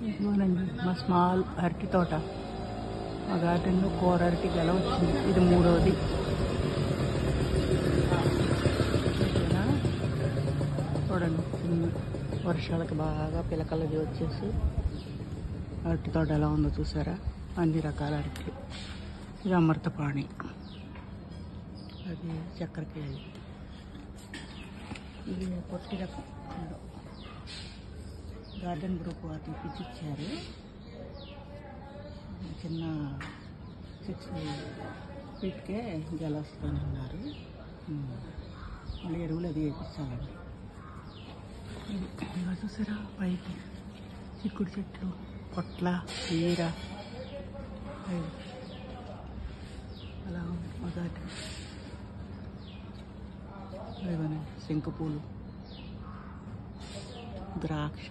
ఇదిగోనండి మా స్మాల్ అరటి తోట. మా గార్డెన్లో కూర అరటి గెల వచ్చింది. ఇది మూడోది. చూడండి, వర్షాలకు బాగా పిలకలది వచ్చేసి అరటి తోట ఎలా ఉందో చూసారా. అన్ని రకాల అరటి. ఇది అమృతపాణి, అది చక్కెరకేళి, ఇది పొట్టి రకం. గార్డెన్ గ్రూప్ వారు తెప్పించి ఇచ్చారు. చిన్న 6 ఫీట్కే గెల వస్తుంది అన్నారు. మళ్ళీ ఎరువులు అది వేయించాలండి. ఇదిగో చూసారా, పైకి చిక్కుడు చెట్లు, పొట్ల, ఈర, అలా ఉంది మా గార్డెన్. ఇవన్నీ శంకుపూలు, ద్రాక్ష.